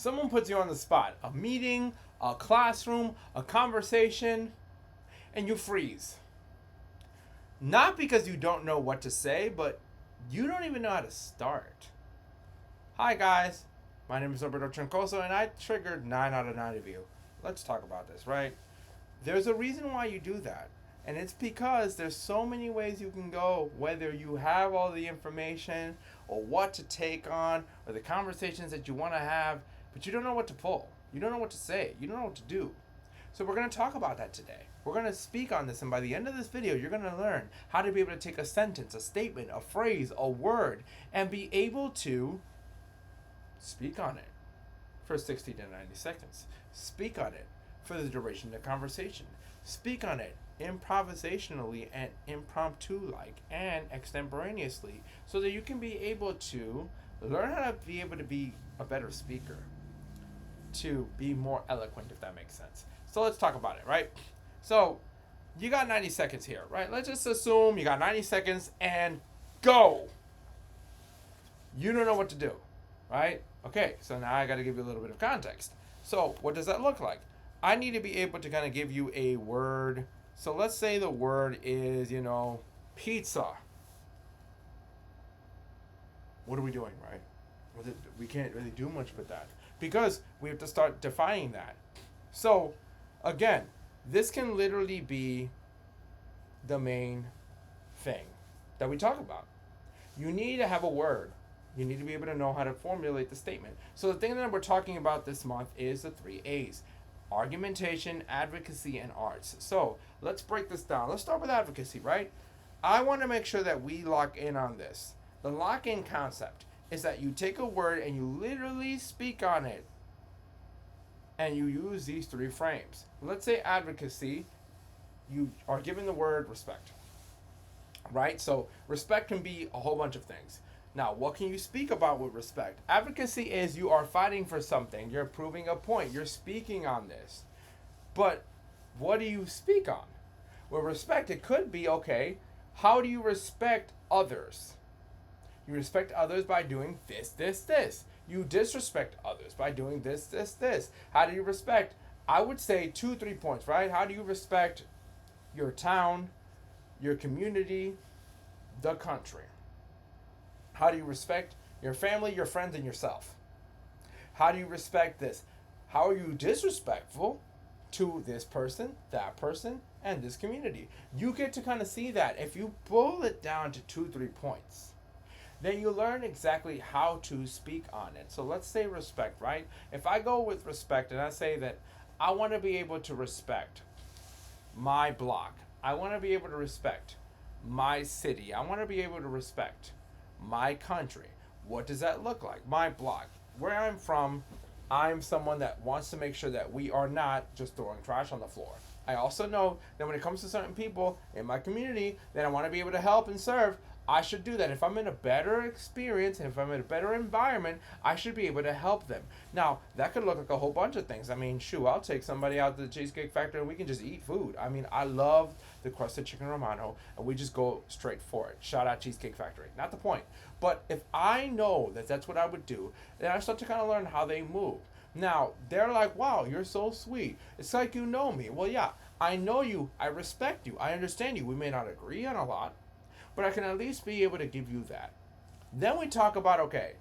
Someone puts you on the spot, a meeting, a classroom, a conversation, and you freeze. Not because you don't know what to say, but you don't even know how to start. Hi guys, my name is Norberto Troncoso and I triggered 9 out of 9 of you. Let's talk about this, right? There's a reason why you do that. And it's because there's so many ways you can go, whether you have all the information or what to take on or the conversations that you want to have, but you don't know what to pull. You don't know what to say. You don't know what to do. So we're going to talk about that today. We're going to speak on this, and by the end of this video, you're going to learn how to be able to take a sentence, a statement, a phrase, a word, and be able to speak on it for 60 to 90 seconds. Speak on it for the duration of the conversation. Speak on it improvisationally and impromptu-like and extemporaneously so that you can be able to learn how to be able to be a better speaker, to be more eloquent, if that makes sense. So let's talk about it, right? So you got 90 seconds here, right? Let's just assume you got 90 seconds and go. You don't know what to do, right? Okay, so now I got to give you a little bit of context. So what does that look like? I need to be able to kind of give you a word. So let's say the word is, pizza. What are we doing, right? We can't really do much with that because we have to start defining that. So again, this can literally be the main thing that we talk about. You need to have a word. You need to be able to know how to formulate the statement. So the thing that we're talking about this month is the 3 A's. Argumentation, advocacy, and arts. So let's break this down. Let's start with advocacy, right? I want to make sure that we lock in on this. The lock-in concept is that you take a word and you literally speak on it. And you use these 3 frames. Let's say advocacy, you are given the word respect, right? So respect can be a whole bunch of things. Now, what can you speak about with respect? Advocacy is you are fighting for something. You're proving a point. You're speaking on this. But what do you speak on? With respect, it could be, okay, how do you respect others? You respect others by doing this, this, this. You disrespect others by doing this, this, this. How do you respect? I would say 2, 3 points, right? How do you respect your town, your community, the country? How do you respect your family, your friends, and yourself? How do you respect this? How are you disrespectful to this person, that person, and this community? You get to kind of see that. If you boil it down to 2, 3 points, then you learn exactly how to speak on it. So let's say respect, right? If I go with respect and I say that I want to be able to respect my block, I want to be able to respect my city, I want to be able to respect my country. What does that look like? My block. Where I'm from, I'm someone that wants to make sure that we are not just throwing trash on the floor. I also know that when it comes to certain people in my community that I want to be able to help and serve, I should do that. If I'm in a better experience and if I'm in a better environment, I should be able to help them. Now, that could look like a whole bunch of things. I mean, I'll take somebody out to the Cheesecake Factory and we can just eat food. I mean, I love the crusted chicken romano and we just go straight for it. Shout out Cheesecake Factory. Not the point. But if I know that that's what I would do, then I start to kind of learn how they move. Now, they're like, wow, you're so sweet. It's like you know me. Well, yeah, I know you. I respect you. I understand you. We may not agree on a lot, but I can at least be able to give you that. Then we talk about, okay,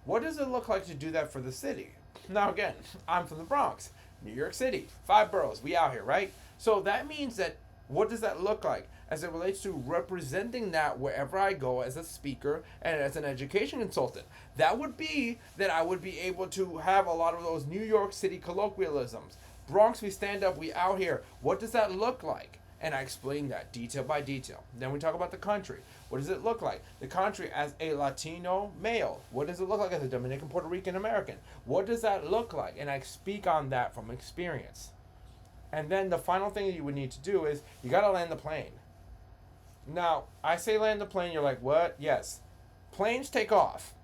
what does it look like to do that for the city? Now again, I'm from the Bronx, New York City, 5 boroughs, we out here, right? So that means that, what does that look like as it relates to representing that wherever I go as a speaker and as an education consultant? That would be that I would be able to have a lot of those New York City colloquialisms. Bronx, we stand up, we out here. What does that look like? And I explain that detail by detail. Then we talk about the country. What does it look like? The country as a Latino male. What does it look like as a Dominican, Puerto Rican American? What does that look like? And I speak on that from experience. And then the final thing that you would need to do is you got to land the plane. Now, I say land the plane, you're like, what? Yes. Planes take off.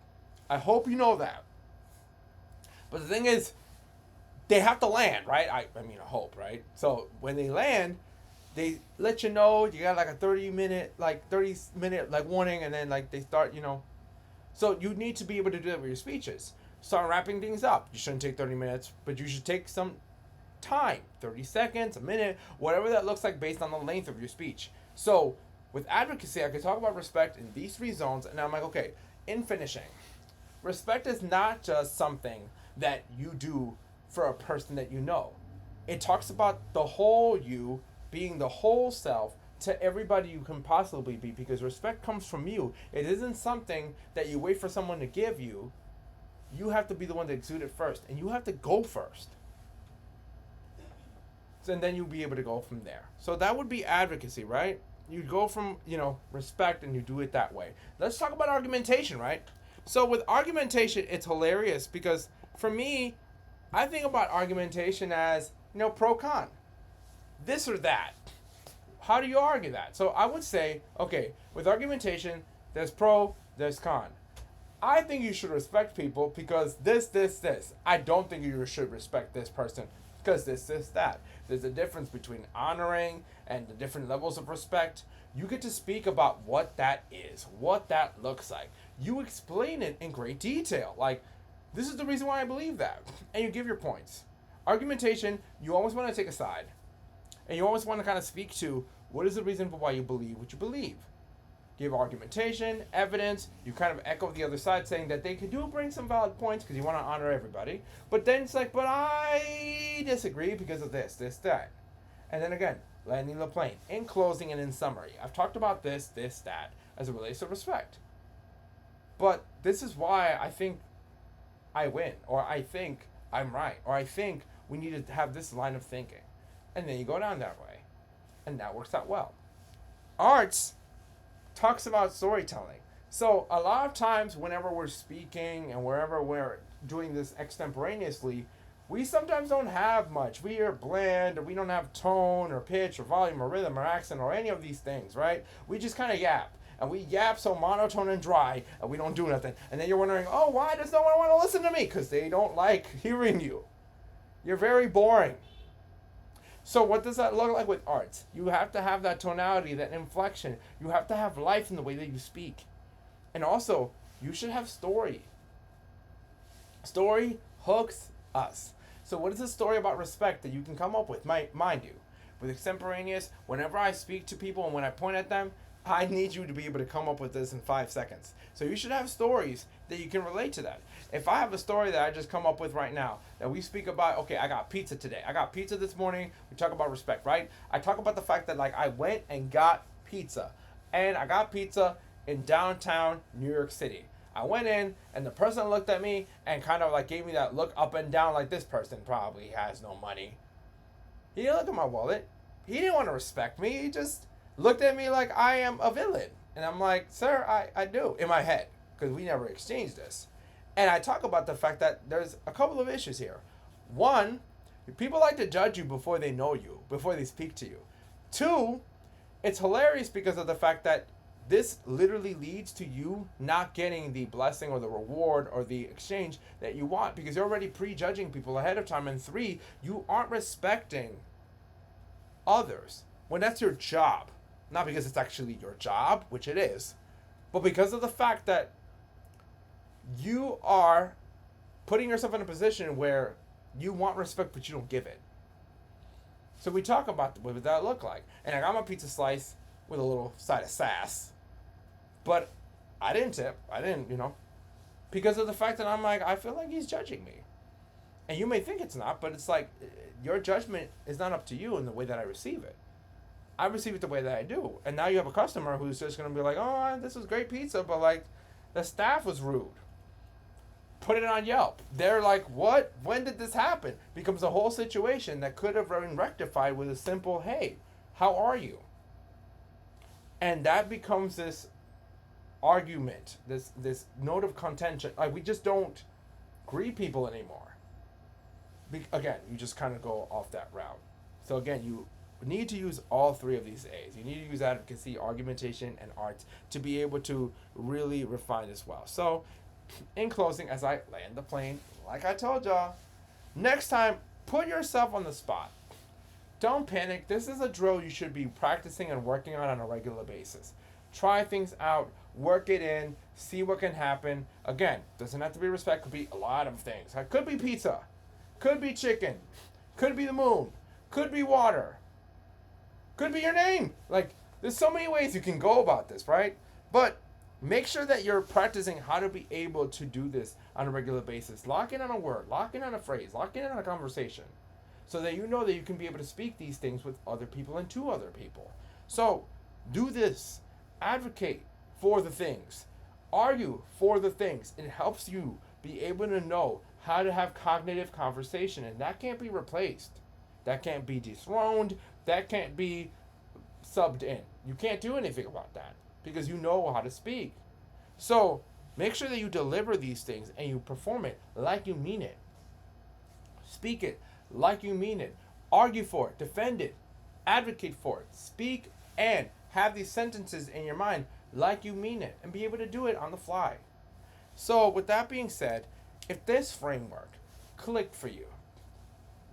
I hope you know that. But the thing is, they have to land, right? I hope, right? So when they land, they let you know you got like a 30 minute warning, and then like they start, So you need to be able to do that with your speeches. start wrapping things up. You shouldn't take 30 minutes, but you should take some time, 30 seconds, a minute, whatever that looks like based on the length of your speech. So with advocacy, I could talk about respect in these three zones, and I'm like, okay, in finishing, respect is not just something that you do for a person that you know. It talks about the whole you being the whole self to everybody you can possibly be, because respect comes from you. It isn't something that you wait for someone to give you. You have to be the one to exude it first, and you have to go first. And then you'll be able to go from there. So that would be advocacy, right? You go from, respect, and you do it that way. Let's talk about argumentation, right? So with argumentation, it's hilarious because for me, I think about argumentation as, pro-con. This or that. How do you argue that? So I would say, okay, with argumentation, there's pro, there's con. I think you should respect people because this. I don't think you should respect this person because this, that. There's a difference between honoring and the different levels of respect. You get to speak about what that is, what that looks like. You explain it in great detail. Like, this is the reason why I believe that. And you give your points. Argumentation, you always want to take a side. And you always want to kind of speak to what is the reason for why you believe what you believe. Give argumentation, evidence. You kind of echo the other side saying that they do bring some valid points because you want to honor everybody. But then it's like, but I disagree because of this, that. And then again, landing the plane. In closing and in summary, I've talked about this, that as it relates to respect. But this is why I think I win, or I think I'm right, or I think we need to have this line of thinking. And then you go down that way. And that works out well. Arts talks about storytelling. So a lot of times whenever we're speaking and wherever we're doing this extemporaneously, we sometimes don't have much. We are bland, or we don't have tone or pitch or volume or rhythm or accent or any of these things, right? We just kind of yap. And we yap so monotone and dry, and we don't do nothing. And then you're wondering, oh, why does no one want to listen to me? Because they don't like hearing you. You're very boring. So what does that look like with arts? You have to have that tonality, that inflection. You have to have life in the way that you speak. And also, you should have story. Story hooks us. So what is a story about respect that you can come up with? Mind you, with extemporaneous, whenever I speak to people and when I point at them, I need you to be able to come up with this in 5 seconds. So you should have stories that you can relate to that. If I have a story that I just come up with right now, that we speak about, okay, I got pizza today. I got pizza this morning. We talk about respect, right? I talk about the fact that, I went and got pizza. And I got pizza in downtown New York City. I went in, and the person looked at me and kind of, gave me that look up and down like this person probably has no money. He didn't look at my wallet. He didn't want to respect me. He just looked at me like I am a villain. And I'm like, sir, I do, in my head, because we never exchanged this. And I talk about the fact that there's a couple of issues here. One, people like to judge you before they know you, before they speak to you. Two, it's hilarious because of the fact that this literally leads to you not getting the blessing or the reward or the exchange that you want because you're already prejudging people ahead of time. And three, you aren't respecting others when that's your job. Not because it's actually your job, which it is, but because of the fact that you are putting yourself in a position where you want respect, but you don't give it. So we talk about what would that look like. And I got my pizza slice with a little side of sass, but I didn't tip. I didn't, because of the fact that I'm like, I feel like he's judging me. And you may think it's not, but it's like, your judgment is not up to you in the way that I receive it. I receive it the way that I do. And now you have a customer who's just going to be like, oh, this is great pizza, but the staff was rude. Put it on Yelp. They're like, what? When did this happen? Becomes a whole situation that could have been rectified with a simple, hey, how are you? And that becomes this argument, this note of contention. We just don't greet people anymore. Again, you just kind of go off that route. So again, you need to use all three of these A's. You need to use advocacy, argumentation, and arts to be able to really refine this well. So in closing, as I land the plane, like I told y'all, next time, put yourself on the spot. Don't panic. This is a drill you should be practicing and working on a regular basis. Try things out. work it in, see what can happen. Again, doesn't have to be respect, could be a lot of things. It could be pizza, could be chicken, could be the moon, could be water, could be your name. Like, there's so many ways you can go about this, right? But make sure that you're practicing how to be able to do this on a regular basis. Lock in on a word, lock in on a phrase, lock in on a conversation, so that you know that you can be able to speak these things with other people and to other people. So do this. Advocate for the things. Argue for the things. It helps you be able to know how to have cognitive conversation, and that can't be replaced. That can't be dethroned. That can't be subbed in. You can't do anything about that because you know how to speak. So make sure that you deliver these things and you perform it like you mean it. Speak it like you mean it. Argue for it. Defend it. Advocate for it. Speak and have these sentences in your mind like you mean it and be able to do it on the fly. So with that being said, if this framework clicked for you,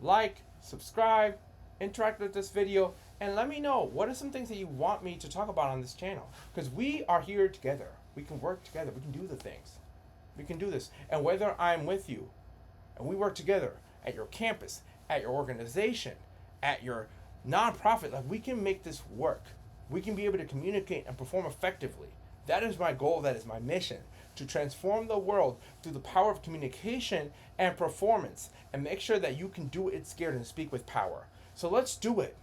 like, subscribe, interact with this video, and let me know what are some things that you want me to talk about on this channel. Because we are here together. We can work together. We can do the things. We can do this. And whether I'm with you and we work together at your campus, at your organization, at your nonprofit, like, we can make this work. We can be able to communicate and perform effectively. That is my goal. That is my mission, to transform the world through the power of communication and performance, and make sure that you can do it scared and speak with power. So let's do it.